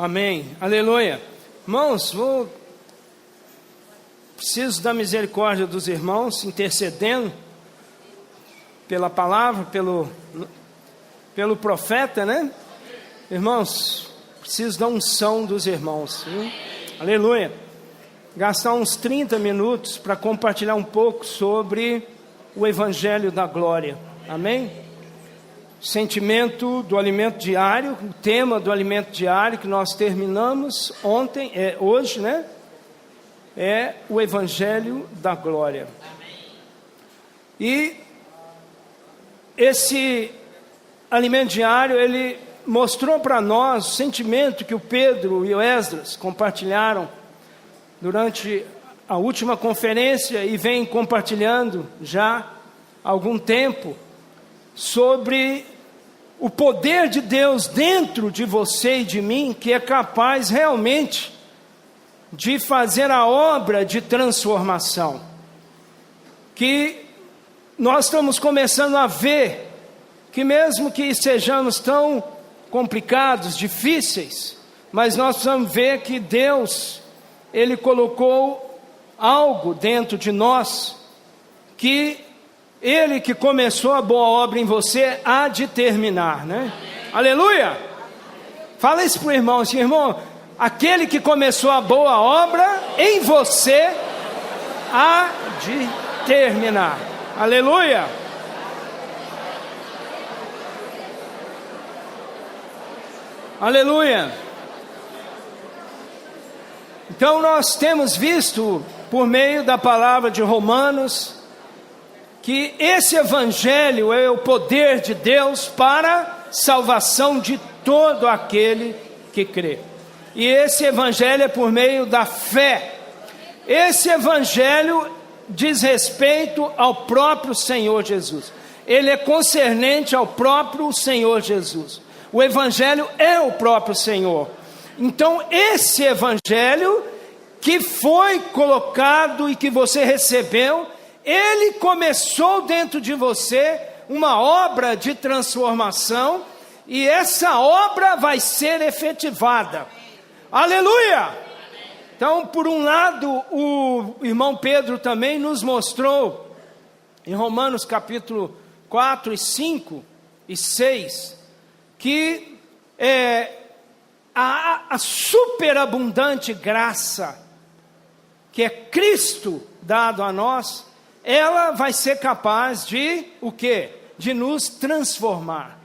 Amém. Aleluia. Irmãos, preciso da misericórdia dos irmãos, intercedendo pela palavra, pelo profeta, né? Irmãos, preciso da unção dos irmãos. Viu? Aleluia. Gastar uns 30 minutos para compartilhar um pouco sobre o Evangelho da Glória. Amém? Sentimento do alimento diário, o tema do alimento diário que nós terminamos hoje, né? É o Evangelho da Glória. E esse alimento diário, ele mostrou para nós o sentimento que o Pedro e o Esdras compartilharam durante a última conferência e vem compartilhando já há algum tempo, sobre o poder de Deus dentro de você e de mim, que é capaz realmente de fazer a obra de transformação, que nós estamos começando a ver, que mesmo que sejamos tão complicados, difíceis, mas nós precisamos ver que Deus, Ele colocou algo dentro de nós, que Ele que começou a boa obra em você, há de terminar, né? Aleluia! Fala isso para o irmão, assim, irmão, aquele que começou a boa obra em você, há de terminar. Aleluia! Aleluia! Então nós temos visto, por meio da palavra de Romanos, que esse Evangelho é o poder de Deus para salvação de todo aquele que crê. E esse Evangelho é por meio da fé. Esse Evangelho diz respeito ao próprio Senhor Jesus. Ele é concernente ao próprio Senhor Jesus. O Evangelho é o próprio Senhor. Então esse Evangelho que foi colocado e que você recebeu, ele começou dentro de você uma obra de transformação, e essa obra vai ser efetivada. Aleluia! Então, por um lado, o irmão Pedro também nos mostrou, em Romanos capítulo 4 e 5 e 6, que a superabundante graça, que é Cristo dado a nós, ela vai ser capaz de, o quê? De nos transformar.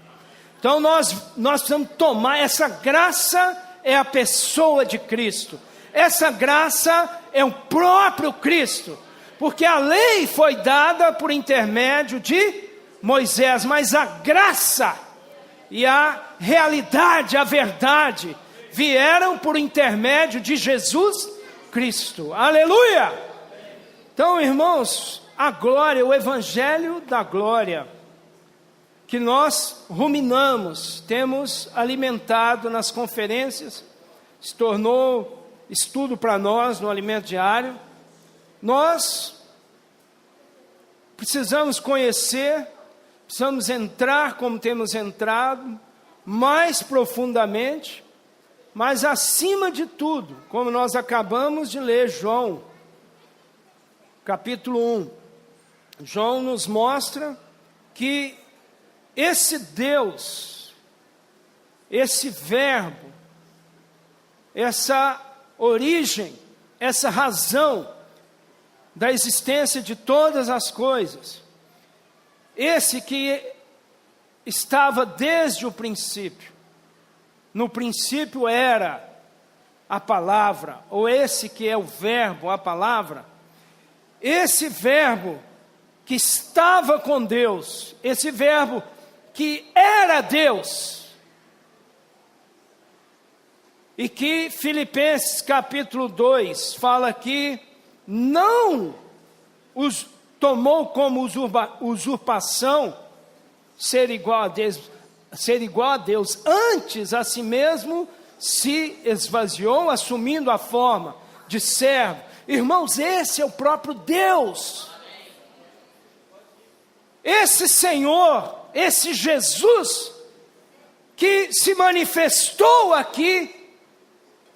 Então nós precisamos tomar, essa graça é a pessoa de Cristo. Essa graça é o próprio Cristo. Porque a lei foi dada por intermédio de Moisés, mas a graça e a realidade, a verdade, vieram por intermédio de Jesus Cristo. Aleluia! Então, irmãos, a glória, o Evangelho da Glória, que nós ruminamos, temos alimentado nas conferências, se tornou estudo para nós no alimento diário. Nós precisamos conhecer, precisamos entrar como temos entrado, mais profundamente, mas acima de tudo, como nós acabamos de ler João, capítulo 1, João nos mostra que esse Deus, esse verbo, essa origem, essa razão da existência de todas as coisas, esse que estava desde o princípio, no princípio era a palavra, ou esse que é o verbo, a palavra, esse verbo que estava com Deus, esse verbo que era Deus, e que Filipenses capítulo 2 fala que não os tomou como usurpação ser igual a Deus, antes a si mesmo se esvaziou, assumindo a forma de servo. Irmãos, esse é o próprio Deus. Esse Senhor, esse Jesus, que se manifestou aqui,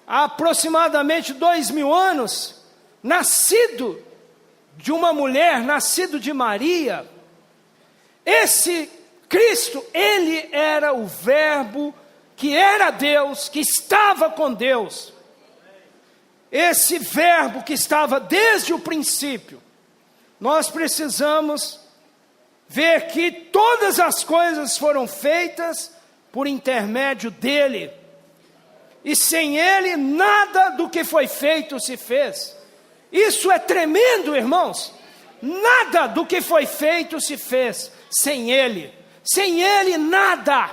há aproximadamente 2000 anos, nascido de uma mulher, nascido de Maria. Esse Cristo, ele era o Verbo que era Deus, que estava com Deus. Esse Verbo que estava desde o princípio. Nós precisamos ver que todas as coisas foram feitas por intermédio dele. E sem ele, nada do que foi feito se fez. Isso é tremendo, irmãos. Nada do que foi feito se fez sem ele. Sem ele, nada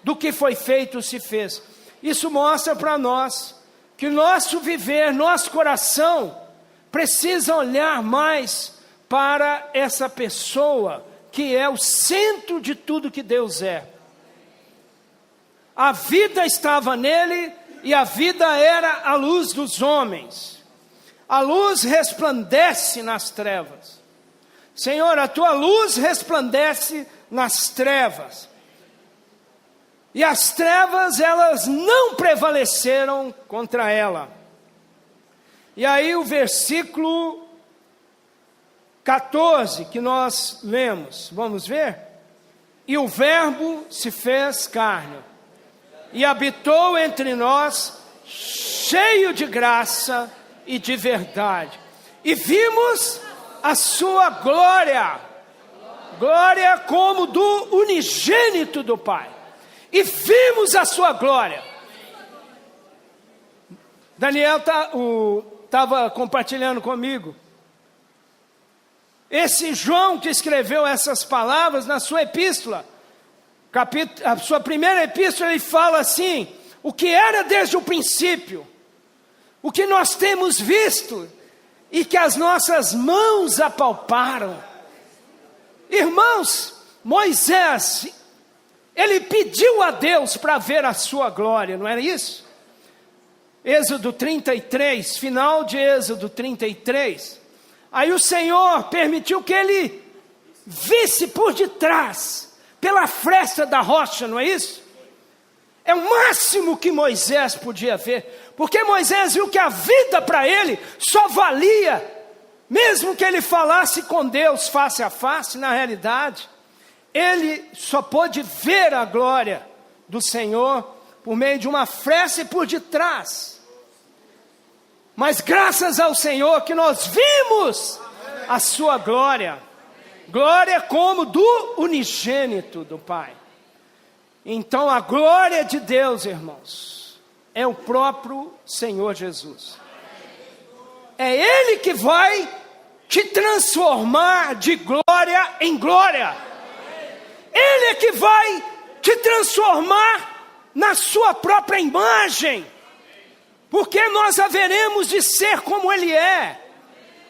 do que foi feito se fez. Isso mostra para nós que o nosso viver, nosso coração, precisa olhar mais para essa pessoa que é o centro de tudo que Deus é. A vida estava nele e a vida era a luz dos homens. A luz resplandece nas trevas. Senhor, a tua luz resplandece nas trevas. E as trevas, elas não prevaleceram contra ela. E aí o versículo 14 que nós lemos, vamos ver? E o Verbo se fez carne e habitou entre nós, cheio de graça e de verdade. E vimos a sua glória, glória como do unigênito do Pai. E vimos a sua glória. Daniel estava compartilhando comigo. Esse João que escreveu essas palavras na sua epístola, a sua primeira epístola, ele fala assim: o que era desde o princípio, o que nós temos visto e que as nossas mãos apalparam. Irmãos, Moisés, ele pediu a Deus para ver a sua glória, não era isso? Êxodo 33, final de Êxodo 33. Aí o Senhor permitiu que ele visse por detrás, pela fresta da rocha, não é isso? É o máximo que Moisés podia ver, porque Moisés viu que a vida para ele só valia, mesmo que ele falasse com Deus face a face, na realidade, ele só pôde ver a glória do Senhor por meio de uma fresta e por detrás. Mas graças ao Senhor que nós vimos a sua glória, glória como do unigênito do Pai. Então a glória de Deus, irmãos, é o próprio Senhor Jesus. É Ele que vai te transformar de glória em glória. Ele é que vai te transformar na sua própria imagem. Porque nós haveremos de ser como Ele é.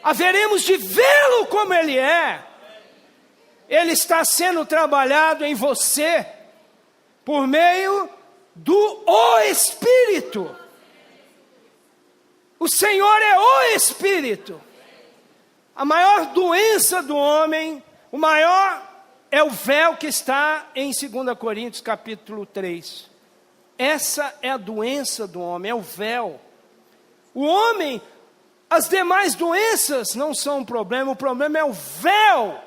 Haveremos de vê-lo como Ele é. Ele está sendo trabalhado em você por meio do Espírito. O Senhor é o Espírito. A maior doença do homem, o maior é o véu que está em 2 Coríntios capítulo 3. Essa é a doença do homem, é o véu. O homem, as demais doenças não são um problema, o problema é o véu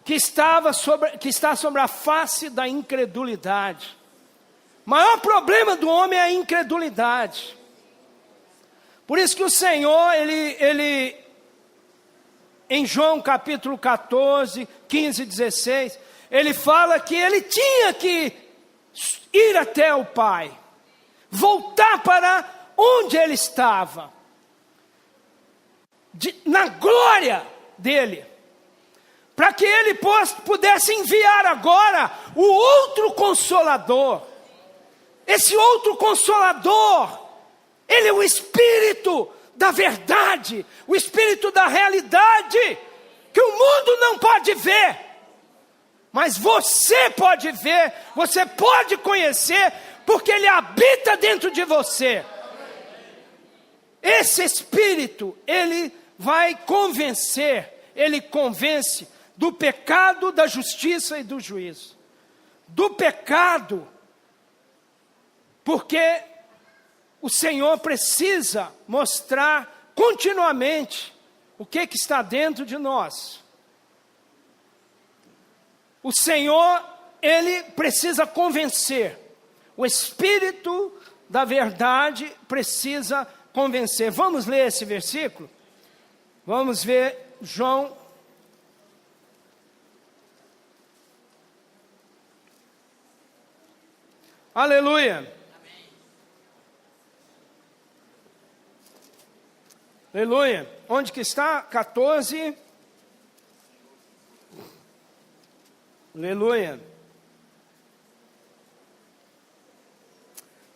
que está sobre a face da incredulidade. O maior problema do homem é a incredulidade. Por isso que o Senhor, ele em João capítulo 14, 15 e 16, ele fala que ele tinha que ir até o Pai, voltar para onde ele estava, na glória dele, para que ele pudesse enviar agora o outro Consolador. Esse outro Consolador, ele é o Espírito da verdade, o Espírito da realidade, que o mundo não pode ver, mas você pode ver, você pode conhecer, porque Ele habita dentro de você. Esse Espírito, Ele vai convencer, Ele convence do pecado, da justiça e do juízo. Do pecado, porque o Senhor precisa mostrar continuamente o que está dentro de nós. O Senhor, Ele precisa convencer. O Espírito da verdade precisa convencer. Vamos ler esse versículo? Vamos ver João. Aleluia. Amém. Aleluia. Onde que está? 14. Aleluia.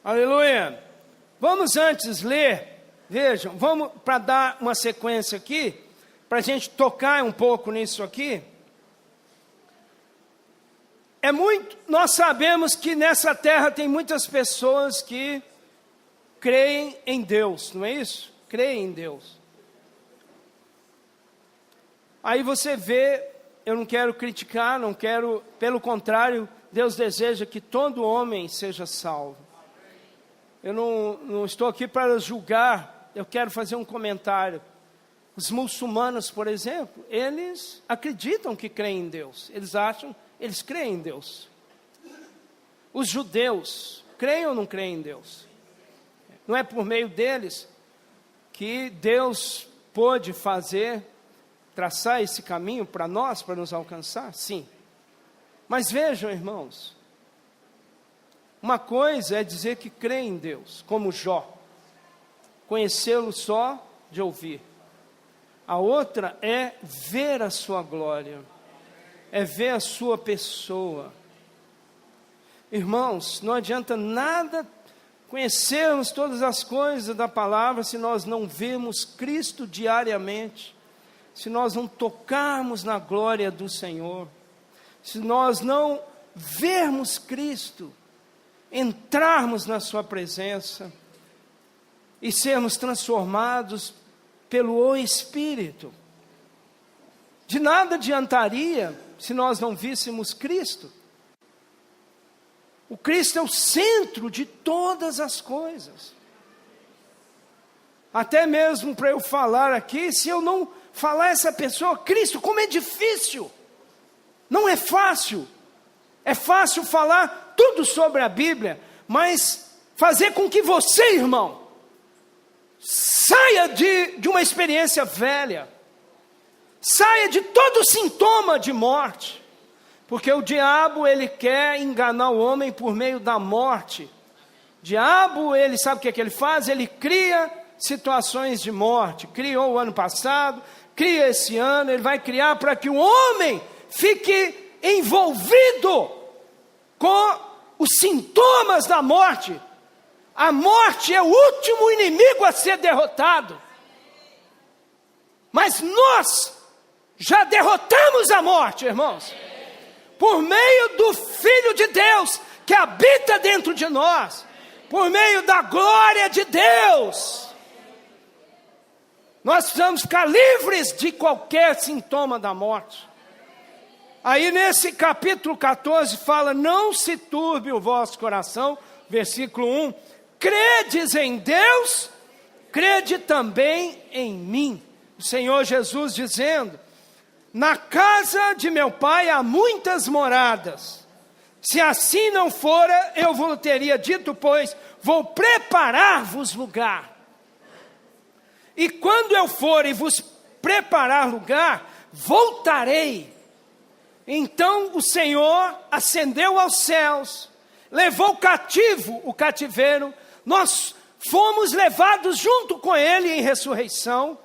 Aleluia. Vamos antes ler, vejam, vamos para dar uma sequência aqui, para a gente tocar um pouco nisso aqui. Nós sabemos que nessa terra tem muitas pessoas que creem em Deus, não é isso? Creem em Deus. Aí você vê, eu não quero criticar, não quero, pelo contrário, Deus deseja que todo homem seja salvo. Eu não estou aqui para julgar, eu quero fazer um comentário. Os muçulmanos, por exemplo, eles acreditam que creem em Deus. Eles creem em Deus. Os judeus, creem ou não creem em Deus? Não é por meio deles que Deus pôde traçar esse caminho para nós, para nos alcançar? Sim. Mas vejam, irmãos, uma coisa é dizer que crê em Deus, como Jó, conhecê-lo só de ouvir. A outra é ver a sua glória, é ver a sua pessoa. Irmãos, não adianta nada conhecermos todas as coisas da palavra se nós não vemos Cristo diariamente, se nós não tocarmos na glória do Senhor, se nós não vermos Cristo, entrarmos na sua presença e sermos transformados pelo Espírito. De nada adiantaria se nós não víssemos Cristo. O Cristo é o centro de todas as coisas. Até mesmo para eu falar aqui, se eu não falar essa pessoa, Cristo, como é difícil. Não é fácil. É fácil falar tudo sobre a Bíblia, mas fazer com que você, irmão, saia de uma experiência velha, saia de todo sintoma de morte, porque o diabo, ele quer enganar o homem por meio da morte. O diabo, ele sabe o que ele faz? Ele cria situações de morte. Criou o ano passado, cria esse ano, ele vai criar para que o homem fique envolvido com os sintomas da morte. A morte é o último inimigo a ser derrotado. Mas nós já derrotamos a morte, irmãos, por meio do Filho de Deus que habita dentro de nós, por meio da glória de Deus. Nós precisamos ficar livres de qualquer sintoma da morte. Aí nesse capítulo 14 fala: não se turbe o vosso coração, versículo 1, credes em Deus, crede também em mim. O Senhor Jesus dizendo: na casa de meu Pai há muitas moradas, se assim não fora, eu vos teria dito, pois vou preparar-vos lugar. E quando eu for e vos preparar lugar, voltarei. Então o Senhor ascendeu aos céus, levou cativo o cativeiro, nós fomos levados junto com Ele em ressurreição,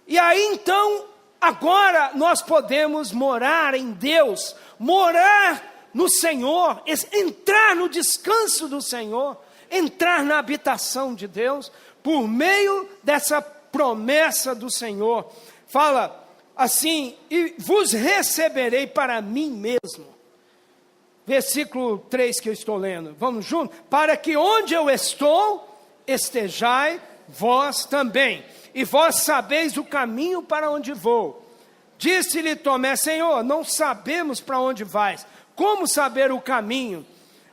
e aí então, agora nós podemos morar em Deus, morar no Senhor, entrar no descanso do Senhor, entrar na habitação de Deus, por meio dessa promessa do Senhor. Fala assim: e vos receberei para mim mesmo. Versículo 3 que eu estou lendo, vamos juntos? Para que onde eu estou, estejai vós também, e vós sabeis o caminho para onde vou. Disse-lhe Tomé: Senhor, não sabemos para onde vais, como saber o caminho?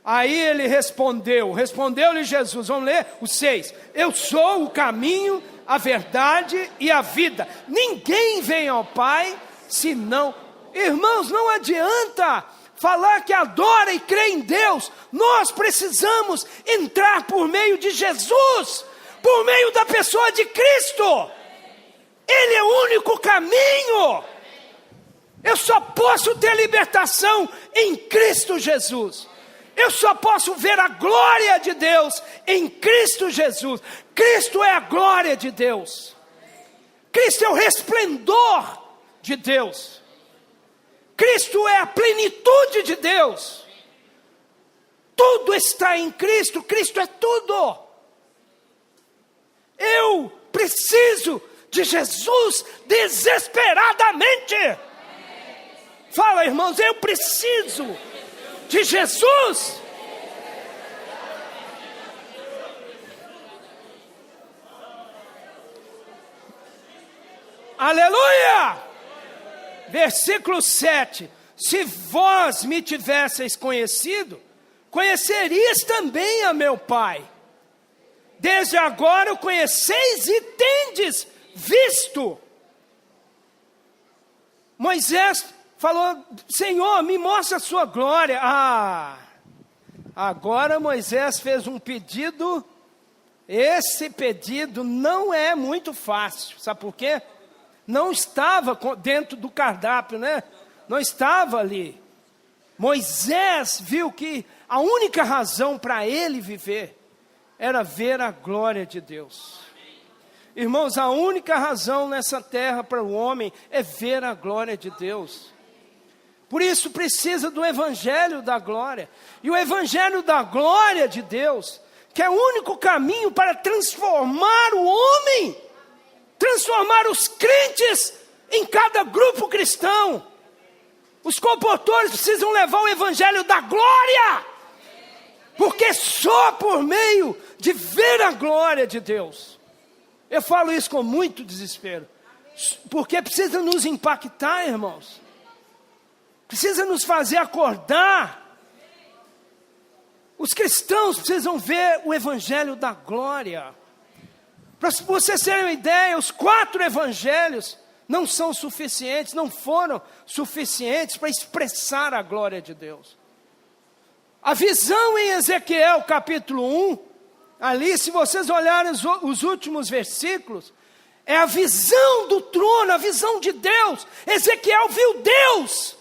Aí ele respondeu-lhe Jesus, vamos ler o 6. Eu sou o caminho, a verdade e a vida. Ninguém vem ao Pai, senão... Irmãos, não adianta falar que adora e crê em Deus. Nós precisamos entrar por meio de Jesus, por meio da pessoa de Cristo. Ele é o único caminho. Eu só posso ter libertação em Cristo Jesus. Eu só posso ver a glória de Deus em Cristo Jesus. Cristo é a glória de Deus. Cristo é o resplendor de Deus. Cristo é a plenitude de Deus. Tudo está em Cristo. Cristo é tudo. Eu preciso de Jesus desesperadamente. Fala, irmãos, eu preciso de Jesus. Aleluia! Versículo 7. Se vós me tivesseis conhecido, conhecerias também a meu Pai. Desde agora o conheceis e tendes visto. Moisés falou, Senhor, me mostra a sua glória. Agora Moisés fez um pedido. Esse pedido não é muito fácil. Sabe por quê? Não estava dentro do cardápio, né? Não estava ali. Moisés viu que a única razão para ele viver era ver a glória de Deus. Irmãos, a única razão nessa terra para o homem é ver a glória de Deus. Por isso precisa do evangelho da glória. E o evangelho da glória de Deus, que é o único caminho para transformar o homem, transformar os crentes em cada grupo cristão. Os comportores precisam levar o evangelho da glória, porque só por meio de ver a glória de Deus. Eu falo isso com muito desespero, porque precisa nos impactar, irmãos. Precisa nos fazer acordar. Os cristãos precisam ver o evangelho da glória. Para vocês terem uma ideia, os 4 evangelhos não são suficientes, não foram suficientes para expressar a glória de Deus. A visão em Ezequiel capítulo 1, ali se vocês olharem os últimos versículos, é a visão do trono, a visão de Deus. Ezequiel viu Deus,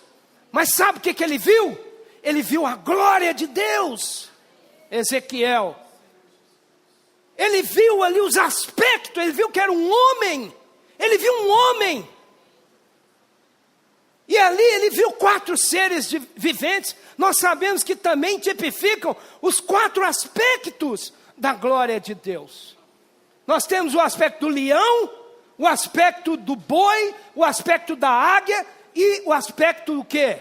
mas sabe o que ele viu? Ele viu a glória de Deus. Ezequiel, ele viu ali os aspectos, ele viu que era um homem, ele viu um homem, e ali ele viu 4 seres viventes. Nós sabemos que também tipificam os 4 aspectos da glória de Deus. Nós temos o aspecto do leão, o aspecto do boi, o aspecto da águia, e o aspecto do quê?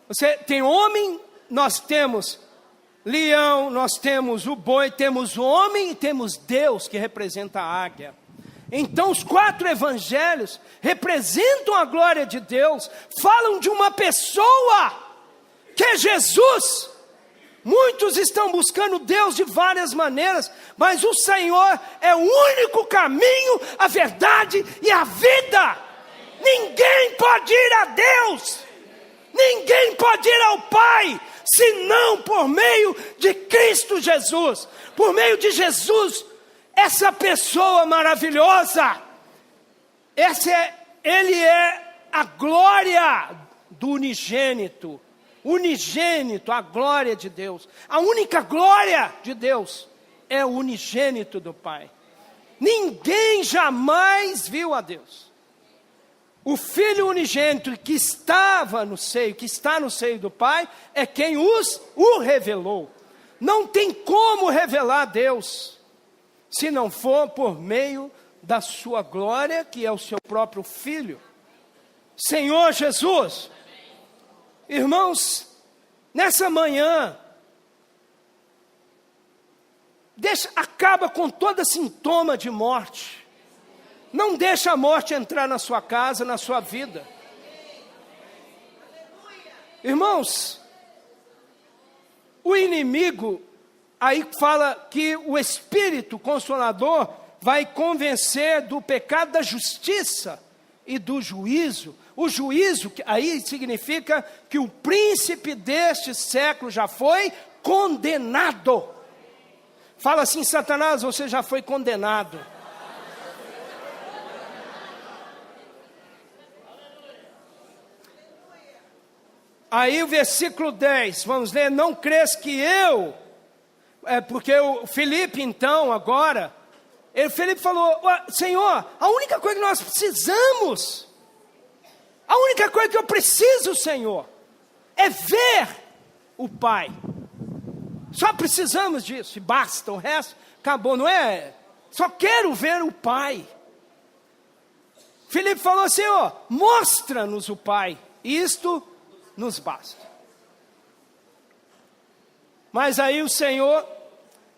Você tem homem, nós temos leão, nós temos o boi, temos o homem e temos Deus que representa a águia. Então os 4 evangelhos representam a glória de Deus, falam de uma pessoa, que é Jesus. Muitos estão buscando Deus de várias maneiras, mas o Senhor é o único caminho, a verdade e a vida. Ninguém pode ir a Deus, ninguém pode ir ao Pai, senão por meio de Cristo Jesus. Por meio de Jesus, essa pessoa maravilhosa, ele é a glória do unigênito. Unigênito, a glória de Deus. A única glória de Deus é o unigênito do Pai. Ninguém jamais viu a Deus. O Filho unigênito que estava no seio, que está no seio do Pai, é quem o revelou. Não tem como revelar Deus, se não for por meio da sua glória, que é o seu próprio Filho. Senhor Jesus. Irmãos, nessa manhã, acaba com todo sintoma de morte. Não deixa a morte entrar na sua casa, na sua vida. Irmãos, o inimigo, aí fala que o Espírito Consolador vai convencer do pecado, da justiça e do juízo. O juízo, aí significa que o príncipe deste século já foi condenado. Fala assim: Satanás, você já foi condenado. Aí o versículo 10, vamos ler: não crês que eu... porque o Filipe então, agora, Filipe falou: Senhor, a única coisa que nós precisamos, a única coisa que eu preciso, Senhor, é ver o Pai. Só precisamos disso, e basta, o resto acabou, não é? Só quero ver o Pai. Filipe falou: Senhor, mostra-nos o Pai, isto nos basta. Mas aí o Senhor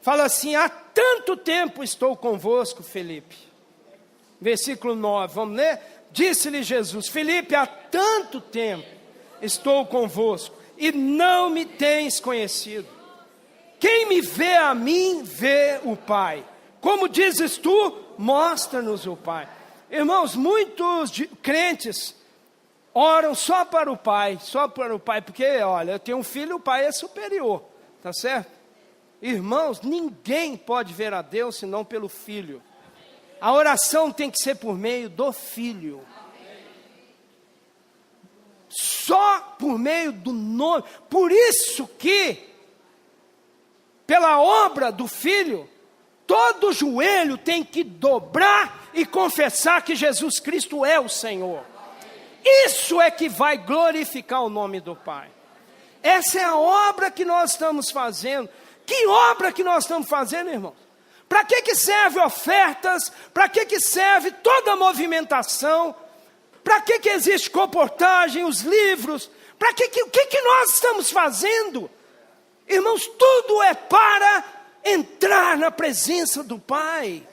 fala assim: há tanto tempo estou convosco, Filipe. Versículo 9, vamos ler? Disse-lhe Jesus: Filipe, há tanto tempo estou convosco, e não me tens conhecido. Quem me vê a mim, vê o Pai. Como dizes tu, mostra-nos o Pai. Irmãos, muitos crentes oram só para o Pai, porque, olha, eu tenho um filho, o Pai é superior, tá certo? Irmãos, ninguém pode ver a Deus senão pelo Filho. A oração tem que ser por meio do Filho. Só por meio do nome. Por isso que, pela obra do Filho, todo joelho tem que dobrar e confessar que Jesus Cristo é o Senhor. Isso é que vai glorificar o nome do Pai. Essa é a obra que nós estamos fazendo. Que obra que nós estamos fazendo, irmãos? Para que serve ofertas? Para que serve toda a movimentação? Para que existe comportagem, os livros? O que nós estamos fazendo? Irmãos, tudo é para entrar na presença do Pai,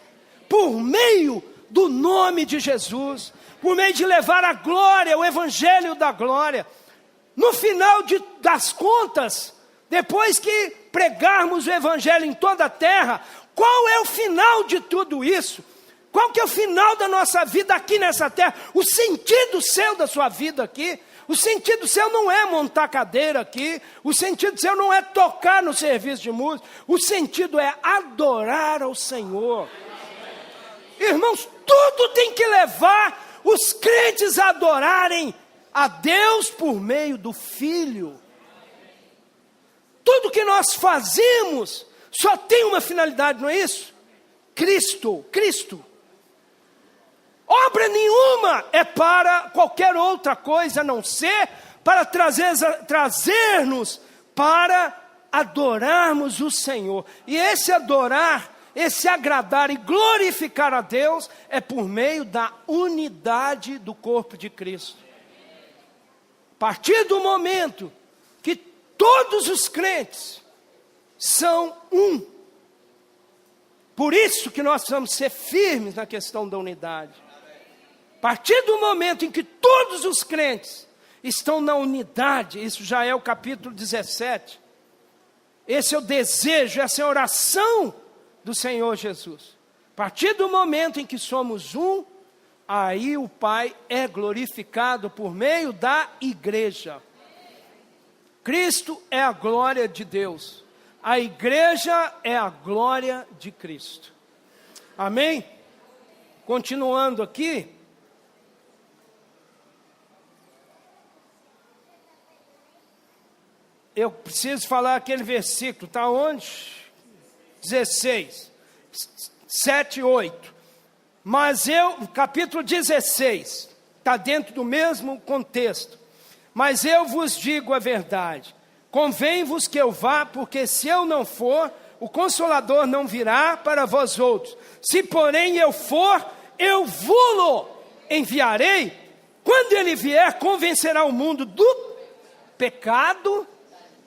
por meio do nome de Jesus, por meio de levar a glória, o evangelho da glória. No final das contas, depois que pregarmos o evangelho em toda a terra, qual é o final de tudo isso? Qual que é o final da nossa vida aqui nessa terra? O sentido seu da sua vida aqui? O sentido seu não é montar cadeira aqui, o sentido seu não é tocar no serviço de música, o sentido é adorar ao Senhor. Irmãos, tudo tem que levar os crentes a adorarem a Deus por meio do Filho. Tudo que nós fazemos só tem uma finalidade, não é isso? Cristo. Obra nenhuma é para qualquer outra coisa, a não ser para trazer-nos para adorarmos o Senhor. E esse adorar, esse agradar e glorificar a Deus é por meio da unidade do corpo de Cristo. A partir do momento que todos os crentes são um, por isso que nós precisamos ser firmes na questão da unidade. A partir do momento em que todos os crentes estão na unidade, isso já é o capítulo 17, esse é o desejo, essa é a oração do Senhor Jesus. A partir do momento em que somos um, aí o Pai é glorificado por meio da igreja. Cristo é a glória de Deus, a igreja é a glória de Cristo. Amém? Continuando aqui, eu preciso falar aquele versículo, está onde? 16, 7 e 8. Mas capítulo 16, está dentro do mesmo contexto. Mas eu vos digo a verdade, convém-vos que eu vá, porque se eu não for, o Consolador não virá para vós outros. Se porém eu for, eu vou-lo enviarei. Quando ele vier, convencerá o mundo do pecado,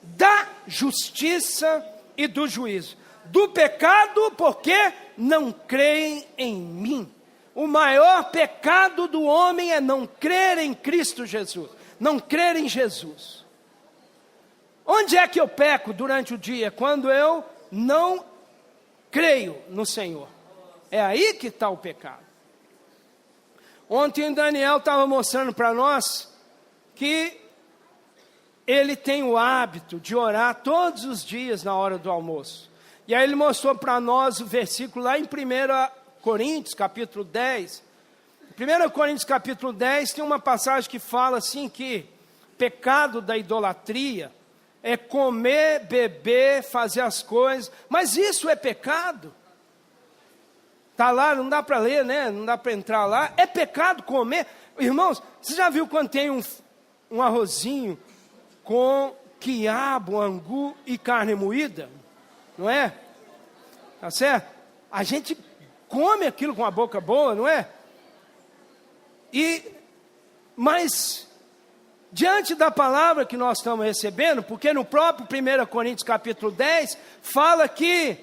da justiça e do juízo. Do pecado, porque não creem em mim. O maior pecado do homem é não crer em Cristo Jesus, não crer em Jesus. Onde é que eu peco durante o dia? Quando eu não creio no Senhor. É aí que está o pecado. Ontem Daniel estava mostrando para nós que ele tem o hábito de orar todos os dias na hora do almoço. E aí ele mostrou para nós o versículo lá em 1 Coríntios, capítulo 10. 1 Coríntios, capítulo 10, tem uma passagem que fala assim que pecado da idolatria é comer, beber, fazer as coisas. Mas isso é pecado? Está lá, não dá para ler, né? Não dá para entrar lá. É pecado comer. Irmãos, você já viu quando tem um arrozinho com quiabo, angu e carne moída? Não é? Tá certo? A gente come aquilo com a boca boa, não é? Mas, diante da palavra que nós estamos recebendo, porque no próprio 1 Coríntios capítulo 10, fala que,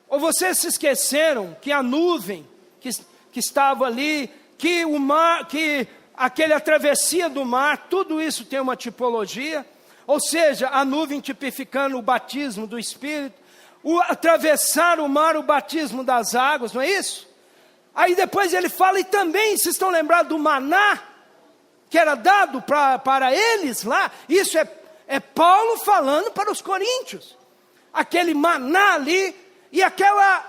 ou vocês se esqueceram que a nuvem que estava ali, que o mar, que aquela travessia do mar, tudo isso tem uma tipologia, ou seja, a nuvem tipificando o batismo do Espírito, atravessar o mar, o batismo das águas, não é isso? Aí depois ele fala, e também, vocês estão lembrados do maná, que era dado para eles lá? Isso é Paulo falando para os coríntios. Aquele maná ali, e aquela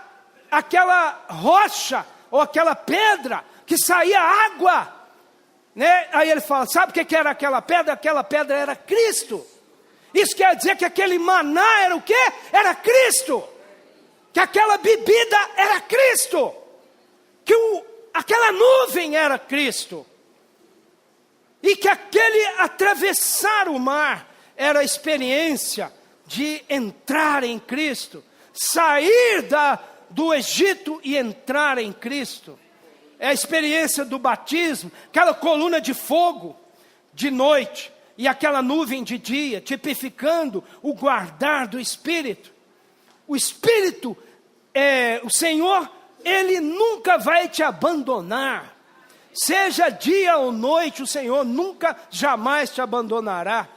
rocha, ou aquela pedra, que saía água, né? Aí ele fala, sabe o que era aquela pedra? Aquela pedra era Cristo. Isso quer dizer que aquele maná era o quê? Era Cristo. Que aquela bebida era Cristo. Que aquela nuvem era Cristo. E que aquele atravessar o mar era a experiência de entrar em Cristo. Sair do Egito e entrar em Cristo. É a experiência do batismo, aquela coluna de fogo de noite e aquela nuvem de dia, tipificando o guardar do Espírito. O Espírito, o Senhor, Ele nunca vai te abandonar. Seja dia ou noite, o Senhor nunca, jamais te abandonará.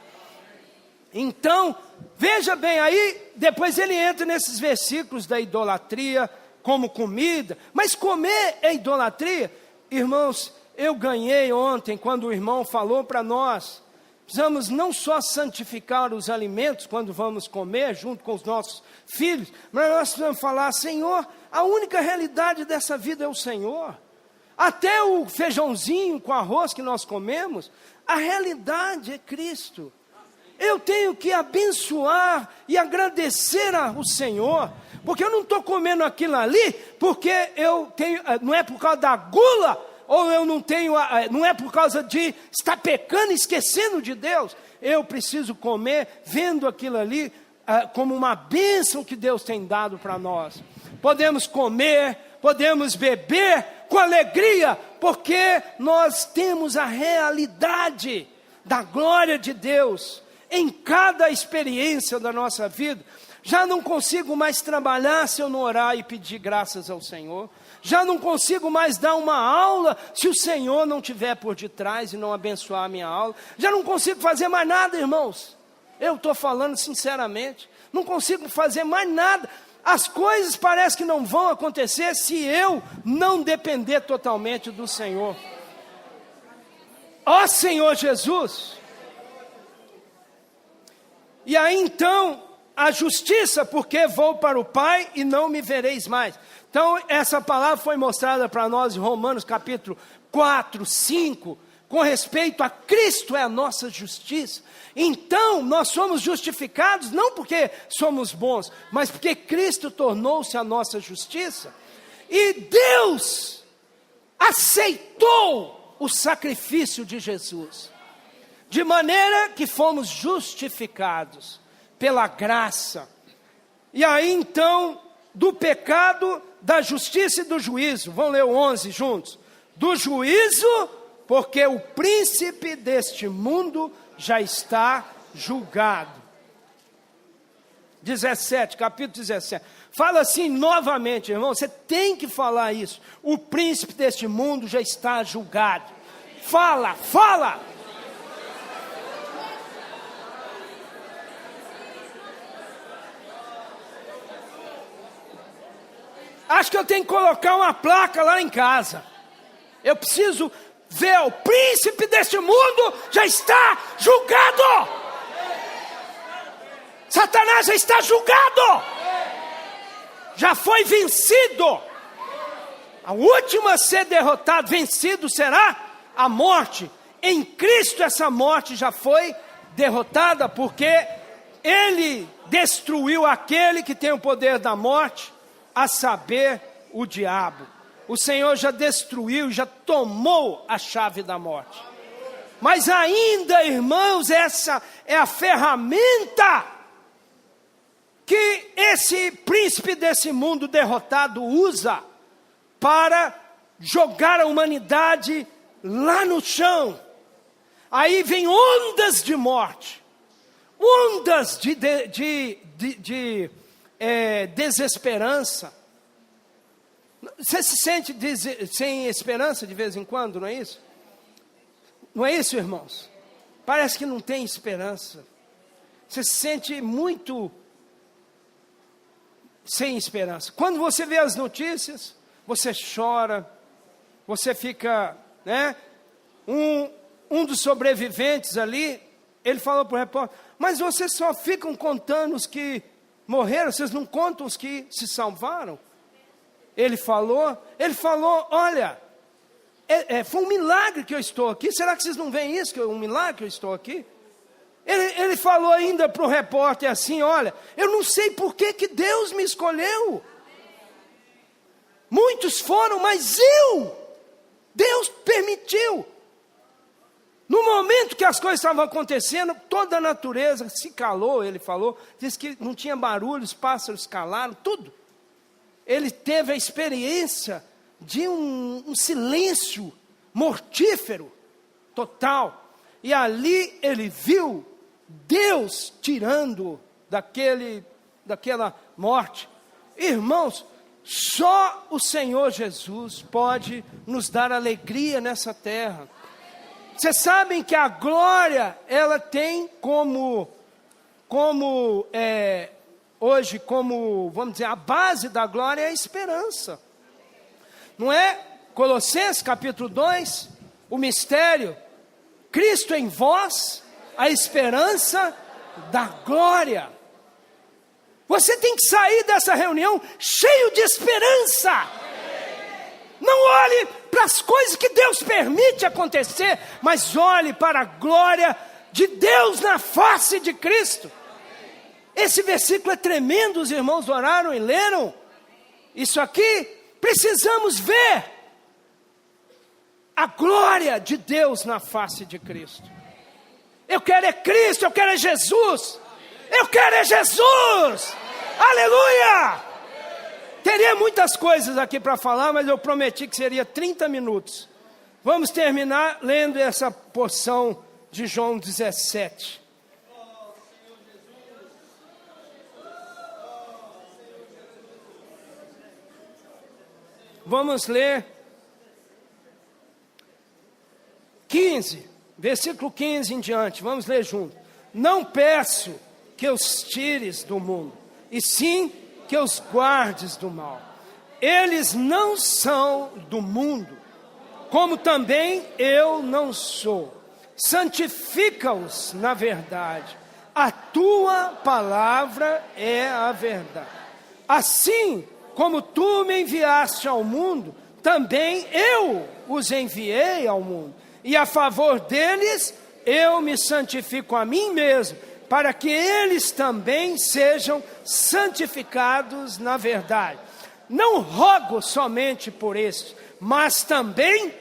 Então, veja bem aí, depois ele entra nesses versículos da idolatria como comida. Mas comer é idolatria? Irmãos, eu ganhei ontem quando o irmão falou para nós. Precisamos não só santificar os alimentos quando vamos comer junto com os nossos filhos, mas nós precisamos falar, Senhor, a única realidade dessa vida é o Senhor. Até o feijãozinho com arroz que nós comemos, a realidade é Cristo. Eu tenho que abençoar e agradecer ao Senhor, porque eu não estou comendo aquilo ali, porque eu tenho, não é por causa da gula, ou eu não tenho, não é por causa de estar pecando, esquecendo de Deus. Eu preciso comer, vendo aquilo ali como uma bênção que Deus tem dado para nós. Podemos comer, podemos beber com alegria, porque nós temos a realidade da glória de Deus em cada experiência da nossa vida. Já não consigo mais trabalhar se eu não orar e pedir graças ao Senhor. Já não consigo mais dar uma aula se o Senhor não estiver por detrás e não abençoar a minha aula. Já não consigo fazer mais nada, irmãos. Eu estou falando sinceramente. Não consigo fazer mais nada. As coisas parecem que não vão acontecer se eu não depender totalmente do Senhor. Ó Senhor Jesus! E aí então, a justiça, porque vou para o Pai e não me vereis mais. Então, essa palavra foi mostrada para nós em Romanos capítulo 4, 5, com respeito a Cristo é a nossa justiça. Então, nós somos justificados não porque somos bons, mas porque Cristo tornou-se a nossa justiça. E Deus aceitou o sacrifício de Jesus, de maneira que fomos justificados pela graça. E aí então, do pecado, da justiça e do juízo. Vamos ler o 11 juntos. Do juízo, porque o príncipe deste mundo já está julgado. 17, capítulo 17. Fala assim novamente, irmão, você tem que falar isso. O príncipe deste mundo já está julgado. Fala, fala! Acho que eu tenho que colocar uma placa lá em casa. Eu preciso ver, o príncipe deste mundo já está julgado. Satanás já está julgado. Já foi vencido. A última a ser derrotado, vencido será a morte. Em Cristo essa morte já foi derrotada, porque Ele destruiu aquele que tem o poder da morte, a saber, o diabo. O Senhor já destruiu, já tomou a chave da morte. Mas ainda, irmãos, essa é a ferramenta que esse príncipe desse mundo derrotado usa para jogar a humanidade lá no chão. Aí vem ondas de morte, ondas de desesperança. Você se sente sem esperança de vez em quando, não é isso? Não é isso, irmãos? Parece que não tem esperança. Você se sente muito sem esperança. Quando você vê as notícias, você chora, você fica, né? Um dos sobreviventes ali, ele falou para o repórter: mas vocês só ficam contando os que morreram, vocês não contam os que se salvaram? Ele falou, olha, foi um milagre que eu estou aqui. Será que vocês não veem isso, que é um milagre que eu estou aqui? Ele falou ainda para o repórter assim: olha, eu não sei por que Deus me escolheu. Muitos foram, mas Deus permitiu. No momento que as coisas estavam acontecendo, toda a natureza se calou, ele falou. Disse que não tinha barulho, os pássaros calaram, tudo. Ele teve a experiência de um silêncio mortífero, total. E ali ele viu Deus tirando daquela morte. Irmãos, só o Senhor Jesus pode nos dar alegria nessa terra. Vocês sabem que a glória, ela tem hoje, vamos dizer, a base da glória é a esperança. Não é? Colossenses capítulo 2, o mistério, Cristo em vós, a esperança da glória. Você tem que sair dessa reunião cheio de esperança. Não olhe para as coisas que Deus permite acontecer, mas olhe para a glória de Deus na face de Cristo. Esse versículo é tremendo, os irmãos oraram e leram. Isso aqui, precisamos ver a glória de Deus na face de Cristo. Eu quero é Cristo, eu quero é Jesus. Eu quero é Jesus. Aleluia! Teria muitas coisas aqui para falar, mas eu prometi que seria 30 minutos. Vamos terminar lendo essa porção de João 17. Vamos ler 15, versículo 15 em diante. Vamos ler junto. Não peço que os tires do mundo, e sim que os guardes do mal. Eles não são do mundo, como também eu não sou. Santifica-os na verdade. A tua palavra é a verdade. Assim como tu me enviaste ao mundo, também eu os enviei ao mundo. E a favor deles, eu me santifico a mim mesmo, para que eles também sejam santificados na verdade. Não rogo somente por estes, mas também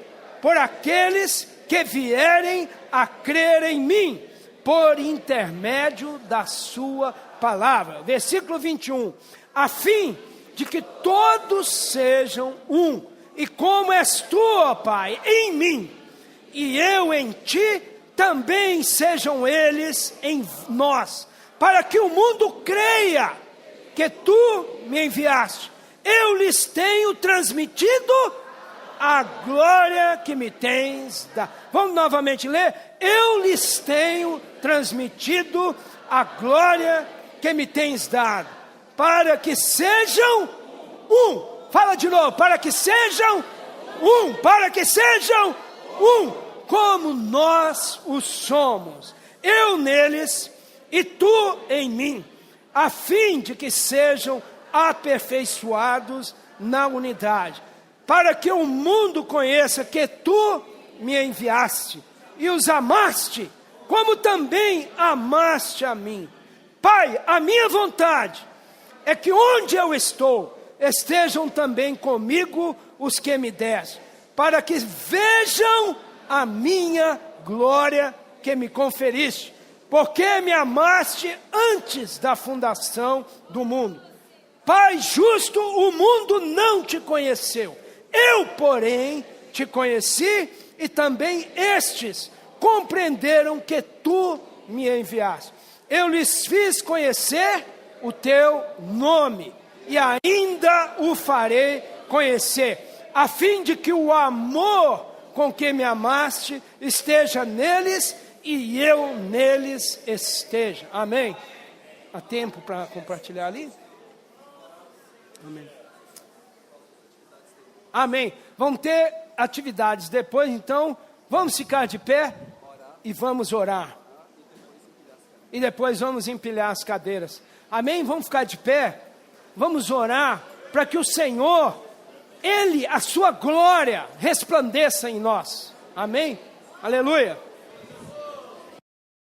por aqueles que vierem a crer em mim, por intermédio da sua palavra. Versículo 21. A fim de que todos sejam um, e como és tu, ó Pai, em mim, e eu em ti, também sejam eles em nós, para que o mundo creia que tu me enviaste. Eu lhes tenho transmitido a glória que me tens dado. Vamos novamente ler? Eu lhes tenho transmitido a glória que me tens dado, para que sejam um. Fala de novo. Para que sejam um. Para que sejam um. Como nós o somos. Eu neles e tu em mim. A fim de que sejam aperfeiçoados na unidade. Para que o mundo conheça que tu me enviaste. E os amaste. Como também amaste a mim. Pai, a minha vontade é que onde eu estou, estejam também comigo os que me deste, para que vejam a minha glória que me conferiste, porque me amaste antes da fundação do mundo. Pai justo, o mundo não te conheceu, eu, porém, te conheci, e também estes compreenderam que tu me enviaste. Eu lhes fiz conhecer o teu nome, e ainda o farei conhecer, a fim de que o amor com que me amaste esteja neles, e eu neles esteja. Amém? Há tempo para compartilhar ali? Amém. Amém. Vamos ter atividades depois, então, vamos ficar de pé e vamos orar. E depois vamos empilhar as cadeiras. Amém? Vamos ficar de pé. Vamos orar para que o Senhor, Ele, a sua glória, resplandeça em nós. Amém? Aleluia.